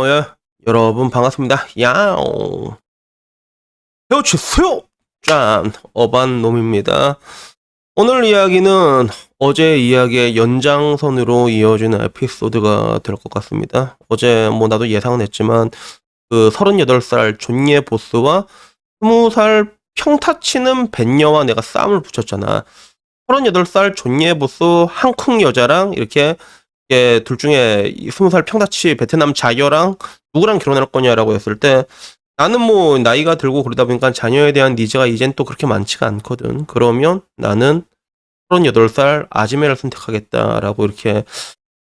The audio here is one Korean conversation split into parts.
예. 여러분 반갑습니다. 야옹. 배워주세요! 짠! 어반놈입니다. 오늘 이야기는 어제 이야기의 연장선으로 이어지는 에피소드가 될 것 같습니다. 어제 나도 예상은 했지만 그 38살 존예 보스와 20살 평타치는 벤녀와 내가 싸움을 붙였잖아. 38살 존예 보스 한국 여자랑 이렇게 둘 중에 20살 평타치 베트남 자녀랑 누구랑 결혼할 거냐라고 했을 때 나는 나이가 들고 그러다 보니까 자녀에 대한 니즈가 이젠 또 그렇게 많지가 않거든. 그러면 나는 38살 아지매를 선택하겠다라고 이렇게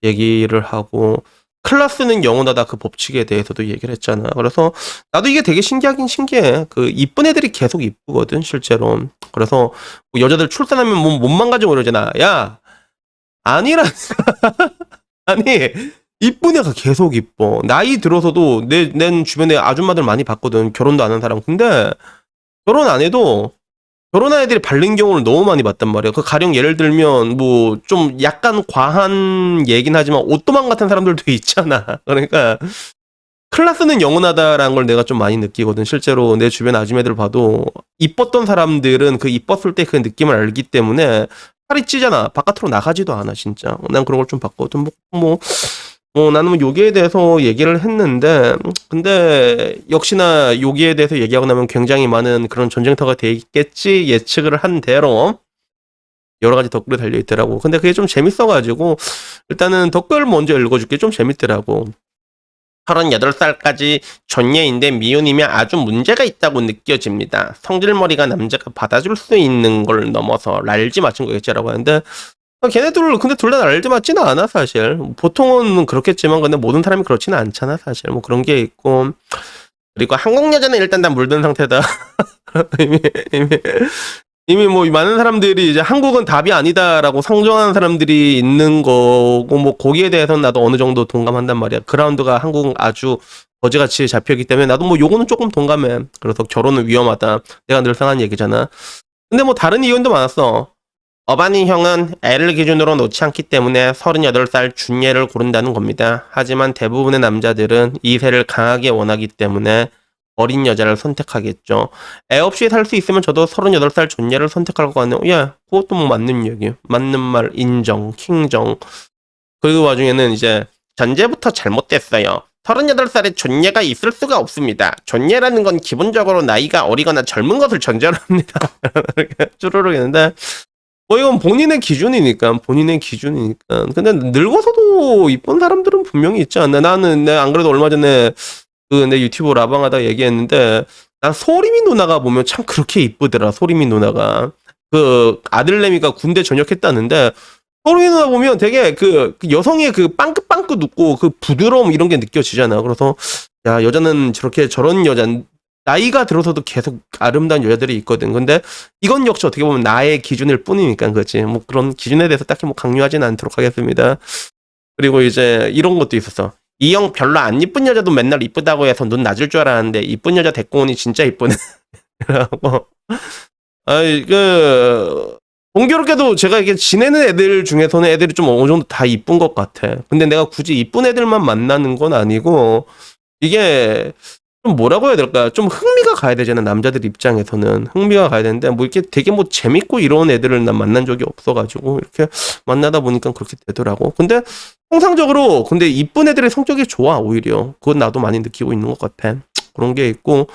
얘기를 하고, 클라스는 영원하다 그 법칙에 대해서도 얘기를 했잖아. 그래서 나도 이게 되게 신기하긴 신기해. 그 이쁜 애들이 계속 이쁘거든 실제로. 그래서 여자들 출산하면 몸만 가지고 이러잖아. 야 아니라 아니 이쁜 애가 계속 이뻐. 나이 들어서도 내 주변에 아줌마들 많이 봤거든. 결혼도 안 한 사람. 근데 결혼 안 해도 결혼한 애들이 바른 경우를 너무 많이 봤단 말이야. 그 가령 예를 들면 좀 약간 과한 얘긴 하지만 오또만 같은 사람들도 있잖아. 그러니까 클라스는 영원하다라는 걸 내가 좀 많이 느끼거든. 실제로 내 주변 아줌마들 봐도 이뻤던 사람들은 그 이뻤을 때 그 느낌을 알기 때문에 살이 찌잖아. 바깥으로 나가지도 않아 진짜. 난 그런 걸 좀 봤거든. 나는 여기에 대해서 얘기를 했는데, 근데 역시나 여기에 대해서 얘기하고 나면 굉장히 많은 그런 전쟁터가 돼 있겠지 예측을 한 대로 여러 가지 댓글이 달려 있더라고. 근데 그게 좀 재밌어가지고 일단은 댓글 먼저 읽어줄게. 좀 재밌더라고. 38살까지 전예인데 미혼이면 아주 문제가 있다고 느껴집니다. 성질머리가 남자가 받아줄 수 있는 걸 넘어서 랄지 맞춘 거겠지라고 하는데, 걔네들 근데 둘 다 랄지 맞지는 않아 사실. 보통은 그렇겠지만 근데 모든 사람이 그렇지는 않잖아 사실. 그런 게 있고, 그리고 한국 여자는 일단 다 물든 상태다. 이미 많은 사람들이 이제 한국은 답이 아니다라고 상정하는 사람들이 있는 거고, 거기에 대해서는 나도 어느 정도 동감한단 말이야. 그라운드가 한국은 아주 거지같이 잡혀있기 때문에 나도 요거는 조금 동감해. 그래서 결혼은 위험하다. 내가 늘상 한 얘기잖아. 근데 다른 이유도 많았어. 어바니 형은 애를 기준으로 놓지 않기 때문에 38살 준예를 고른다는 겁니다. 하지만 대부분의 남자들은 2세를 강하게 원하기 때문에 어린 여자를 선택하겠죠. 애 없이 살 수 있으면 저도 38살 존예를 선택할 것 같네요. 야, 그것도 맞는 얘기. 맞는 말 인정, 킹정. 그 와중에는 이제 전제부터 잘못됐어요. 38살에 존예가 있을 수가 없습니다. 존예라는 건 기본적으로 나이가 어리거나 젊은 것을 전제로 합니다. 이렇게 쭈루룩 했는데, 이건 본인의 기준이니까. 근데 늙어서도 이쁜 사람들은 분명히 있지 않나. 내가 안 그래도 얼마 전에 내 유튜브 라방하다 얘기했는데, 난 소리민 누나가 보면 참 그렇게 이쁘더라. 소리민 누나가 그 아들내미가 군대 전역했다는데, 소리민 누나 보면 되게 그 여성의 그 빵긋빵긋 웃고 그 부드러움 이런 게 느껴지잖아. 그래서 야, 여자는 저런 여자, 나이가 들어서도 계속 아름다운 여자들이 있거든. 근데 이건 역시 어떻게 보면 나의 기준일 뿐이니까 그렇지. 그런 기준에 대해서 딱히 강요하지는 않도록 하겠습니다. 그리고 이제 이런 것도 있었어. 이 형 별로 안 이쁜 여자도 맨날 이쁘다고 해서 눈 낮을 줄 알았는데 이쁜 여자 데리고 오니 진짜 이쁘네. 라고. 공교롭게도 제가 이게 지내는 애들 중에서는 애들이 좀 어느 정도 다 이쁜 것 같아. 근데 내가 굳이 이쁜 애들만 만나는 건 아니고, 이게 좀 뭐라고 해야 될까? 좀 흥미가 가야 되잖아. 남자들 입장에서는 흥미가 가야 되는데 이렇게 되게 재밌고 이런 애들을 난 만난 적이 없어가지고 이렇게 만나다 보니까 그렇게 되더라고. 근데 통상적으로 근데 이쁜 애들의 성격이 좋아 오히려. 그건 나도 많이 느끼고 있는 것 같아. 그런 게 있고,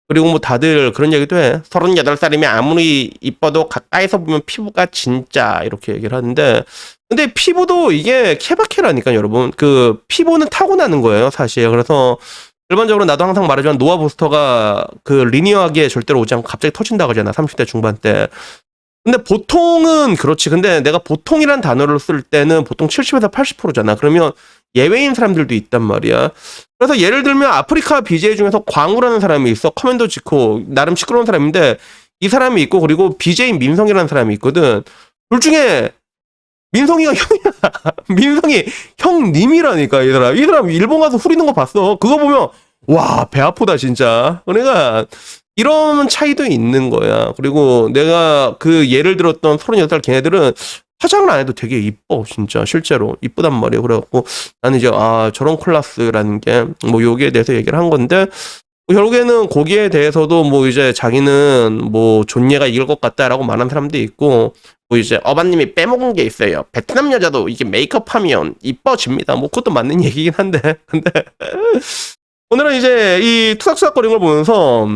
그리고 다들 그런 얘기도 해. 38살이면 아무리 이뻐도 가까이서 보면 피부가 진짜 이렇게 얘기를 하는데, 근데 피부도 이게 케바케라니까 여러분. 그 피부는 타고나는 거예요 사실. 그래서 일반적으로 나도 항상 말하지만 노화 부스터가 그 리니어하게 절대로 오지 않고 갑자기 터진다고 하잖아. 30대 중반 때. 근데 보통은 그렇지. 근데 내가 보통이란 단어를 쓸 때는 보통 70에서 80%잖아. 그러면 예외인 사람들도 있단 말이야. 그래서 예를 들면 아프리카 BJ 중에서 광우라는 사람이 있어. 커맨더 지코. 나름 시끄러운 사람인데 이 사람이 있고, 그리고 BJ 민성이라는 사람이 있거든. 둘 중에 민성이가 형이야. 민성이 형님이라니까. 이 사람 일본 가서 후리는 거 봤어. 그거 보면 와, 배 아프다 진짜. 그러니까 이런 차이도 있는 거야. 그리고 내가 그 예를 들었던 38살 걔네들은 화장을 안 해도 되게 이뻐, 진짜. 실제로. 이쁘단 말이에요. 그래갖고 나는 이제, 저런 클래스라는 게, 뭐, 여기에 대해서 얘기를 한 건데, 결국에는 거기에 대해서도 뭐 이제 자기는 뭐 존예가 이길 것 같다라고 말하는 사람도 있고, 뭐 이제 어바님이 빼먹은 게 있어요. 베트남 여자도 이게 메이크업 하면 이뻐집니다. 뭐 그것도 맞는 얘기긴 한데, 근데 오늘은 이제 이 투닥투닥거리는 걸 보면서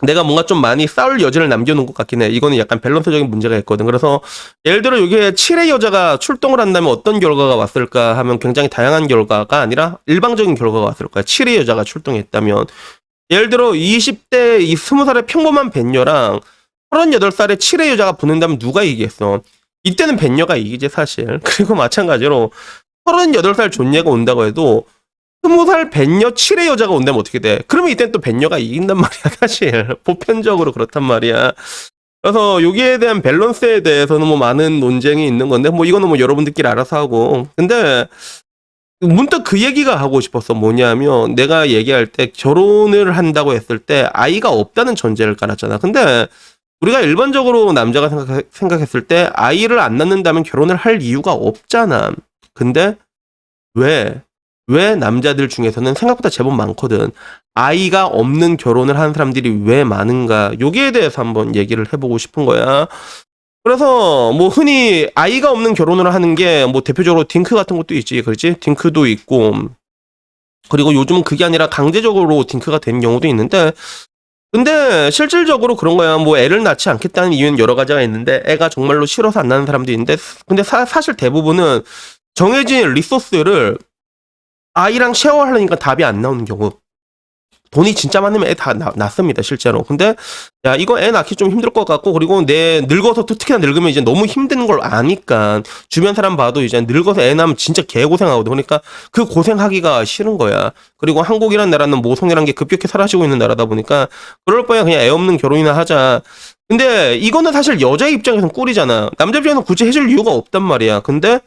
내가 뭔가 좀 많이 싸울 여지를 남겨놓은 것 같긴 해. 이거는 약간 밸런스적인 문제가 있거든. 그래서 예를 들어 여기에 7의 여자가 출동을 한다면 어떤 결과가 왔을까 하면 굉장히 다양한 결과가 아니라 일방적인 결과가 왔을 거야. 7의 여자가 출동했다면. 예를 들어 20대 이 20살의 평범한 뱃녀랑 38살의 7의 여자가 붙는다면 누가 이기겠어? 이때는 뱃녀가 이기지 사실. 그리고 마찬가지로 38살 존예가 온다고 해도 20살 뱃녀 7의 여자가 온다면 어떻게 돼? 그러면 이때는 또 뱃녀가 이긴단 말이야 사실. 보편적으로 그렇단 말이야. 그래서 여기에 대한 밸런스에 대해서는 뭐 많은 논쟁이 있는 건데 뭐 이거는 뭐 여러분들끼리 알아서 하고. 근데 문득 그 얘기가 하고 싶었어. 뭐냐면 내가 얘기할 때 결혼을 한다고 했을 때 아이가 없다는 전제를 깔았잖아. 근데 우리가 일반적으로 남자가 생각했을 때 아이를 안 낳는다면 결혼을 할 이유가 없잖아. 근데 왜 남자들 중에서는 생각보다 제법 많거든. 아이가 없는 결혼을 하는 사람들이 왜 많은가. 여기에 대해서 한번 얘기를 해보고 싶은 거야. 그래서 뭐 흔히 아이가 없는 결혼을 하는 게 뭐 대표적으로 딩크 같은 것도 있지, 그렇지? 딩크도 있고, 그리고 요즘은 그게 아니라 강제적으로 딩크가 된 경우도 있는데, 근데 실질적으로 그런 거야. 뭐 애를 낳지 않겠다는 이유는 여러 가지가 있는데 애가 정말로 싫어서 안 낳는 사람도 있는데, 근데 사실 대부분은 정해진 리소스를 아이랑 쉐어하려니까 답이 안 나오는 경우. 돈이 진짜 많으면 애 다 낳습니다, 실제로. 근데, 야, 이거 애 낳기 좀 힘들 것 같고, 그리고 늙어서 또 특히나 늙으면 이제 너무 힘든 걸 아니까, 주변 사람 봐도 이제 늙어서 애 낳으면 진짜 개고생하거든. 그러니까 그 고생하기가 싫은 거야. 그리고 한국이란 나라는 모성이란 게 급격히 사라지고 있는 나라다 보니까, 그럴 바에 그냥 애 없는 결혼이나 하자. 근데 이거는 사실 여자 입장에서는 꿀이잖아. 남자 입장에서는 굳이 해줄 이유가 없단 말이야. 근데,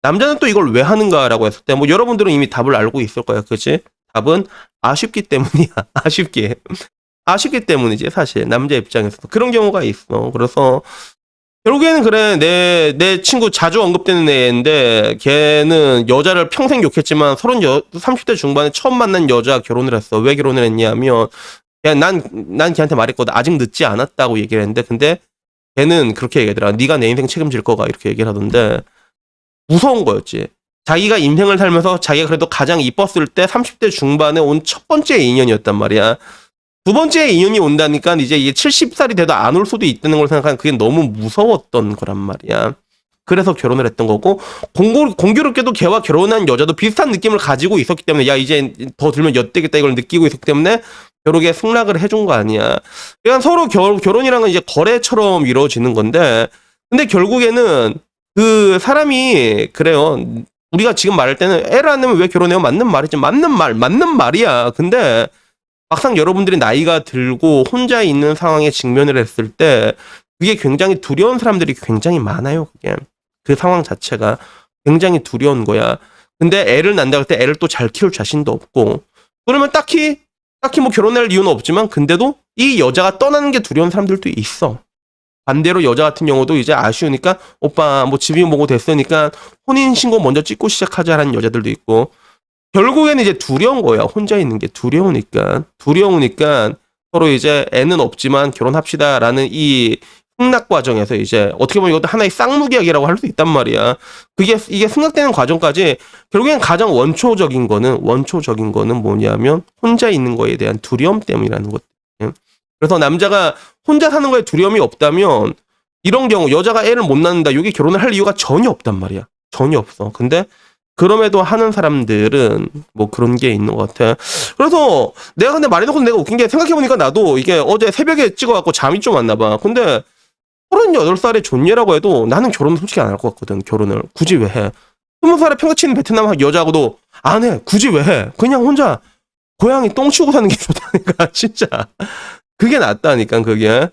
남자는 또 이걸 왜 하는가라고 했을 때, 뭐 여러분들은 이미 답을 알고 있을 거야, 그치? 답은 아쉽기 때문이야. 아쉽기 때문이지 사실 남자 입장에서도 그런 경우가 있어. 그래서 결국에는 그래 내 친구 자주 언급되는 애인데 걔는 여자를 평생 욕했지만 30대 중반에 처음 만난 여자 결혼을 했어. 왜 결혼을 했냐면 그냥 난 걔한테 말했거든. 아직 늦지 않았다고 얘기를 했는데 근데 걔는 그렇게 얘기하더라. 네가 내 인생 책임질 거가 이렇게 얘기를 하던데 무서운 거였지. 자기가 인생을 살면서 자기가 그래도 가장 이뻤을 때 30대 중반에 온 첫 번째 인연이었단 말이야. 두 번째 인연이 온다니까 이제 이게 70살이 돼도 안 올 수도 있다는 걸 생각하면 그게 너무 무서웠던 거란 말이야. 그래서 결혼을 했던 거고 공교롭게도 걔와 결혼한 여자도 비슷한 느낌을 가지고 있었기 때문에 야 이제 더 들면 엿되겠다 이걸 느끼고 있었기 때문에 결국에 승낙을 해준 거 아니야. 그러니까 서로 결혼이란 건 이제 거래처럼 이루어지는 건데 근데 결국에는 그 사람이 그래요. 우리가 지금 말할 때는 애를 안 낳으면 왜 결혼해요? 맞는 말이지. 맞는 말이야. 근데 막상 여러분들이 나이가 들고 혼자 있는 상황에 직면을 했을 때 그게 굉장히 두려운 사람들이 굉장히 많아요. 그게 그 상황 자체가 굉장히 두려운 거야. 근데 애를 낳는다고 할 때 애를 또 잘 키울 자신도 없고 그러면 딱히 뭐 결혼할 이유는 없지만 근데도 이 여자가 떠나는 게 두려운 사람들도 있어. 반대로 여자 같은 경우도 이제 아쉬우니까 오빠 뭐 집이 뭐고 됐으니까 혼인신고 먼저 찍고 시작하자라는 여자들도 있고 결국에는 이제 두려운 거야. 혼자 있는 게 두려우니까 서로 이제 애는 없지만 결혼합시다라는 이 승낙 과정에서 이제 어떻게 보면 이것도 하나의 쌍무기약이라고 할 수 있단 말이야. 이게 승낙되는 과정까지 결국엔 가장 원초적인 거는 뭐냐면 혼자 있는 거에 대한 두려움 때문이라는 것. 그래서 남자가 혼자 사는 거에 두려움이 없다면 이런 경우 여자가 애를 못 낳는다. 이게 결혼을 할 이유가 전혀 없단 말이야. 전혀 없어. 근데 그럼에도 하는 사람들은 뭐 그런 게 있는 것 같아. 그래서 내가 근데 말해놓고 내가 웃긴 게 생각해보니까 나도 이게 어제 새벽에 찍어갖고 잠이 좀 왔나 봐. 근데 38살의 존예라고 해도 나는 결혼은 솔직히 안 할 것 같거든. 결혼을 굳이 왜 해? 20살에 평가치는 베트남 여자하고도 안 해. 굳이 왜 해? 그냥 혼자 고양이 똥 치우고 사는 게 좋다니까 진짜. 그게 낫다니까 그게.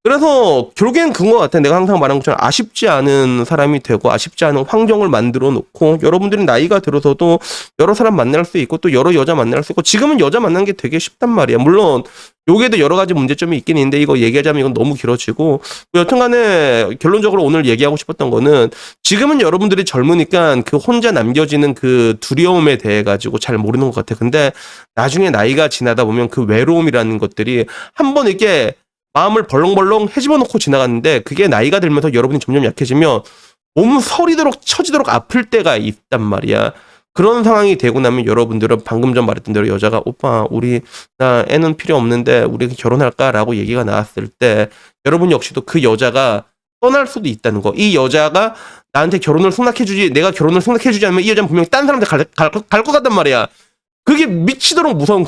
그래서 결국엔 그건 것 같아. 내가 항상 말한 것처럼 아쉽지 않은 사람이 되고 아쉽지 않은 환경을 만들어 놓고 여러분들이 나이가 들어서도 여러 사람 만날 수 있고 또 여러 여자 만날 수 있고 지금은 여자 만나는 게 되게 쉽단 말이야. 물론 요게도 여러 가지 문제점이 있긴 있는데 이거 얘기하자면 이건 너무 길어지고 여튼간에 결론적으로 오늘 얘기하고 싶었던 거는 지금은 여러분들이 젊으니까 그 혼자 남겨지는 그 두려움에 대해 가지고 잘 모르는 것 같아. 근데 나중에 나이가 지나다 보면 그 외로움이라는 것들이 한번 이렇게 마음을 벌렁벌렁 헤집어 놓고 지나갔는데 그게 나이가 들면서 여러분이 점점 약해지면 몸 서리도록 처지도록 아플 때가 있단 말이야. 그런 상황이 되고 나면 여러분들은 방금 전 말했던 대로 여자가 오빠 우리 나 애는 필요 없는데 우리 결혼할까라고 얘기가 나왔을 때 여러분 역시도 그 여자가 떠날 수도 있다는 거. 이 여자가 나한테 결혼을 승낙해주지 내가 결혼을 승낙해주지 않으면 이 여자는 분명히 딴 사람한테 갈 것 같단 말이야. 그게 미치도록 무서운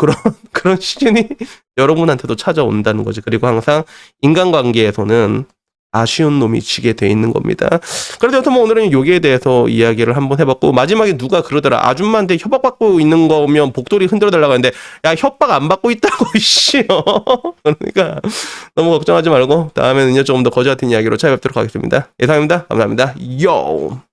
그런 시즌이 여러분한테도 찾아온다는 거지. 그리고 항상 인간관계에서는 아쉬운 놈이 지게 돼 있는 겁니다. 그래도 여튼 뭐 오늘은 여기에 대해서 이야기를 한번 해봤고 마지막에 누가 그러더라. 아줌마한테 협박받고 있는 거면 복돌이 흔들어 달라고 하는데 야 협박 안 받고 있다고 이씨요. 그러니까 너무 걱정하지 말고 다음에는요 조금 더 거지 같은 이야기로 찾아뵙도록 하겠습니다. 예상입니다. 감사합니다. 요.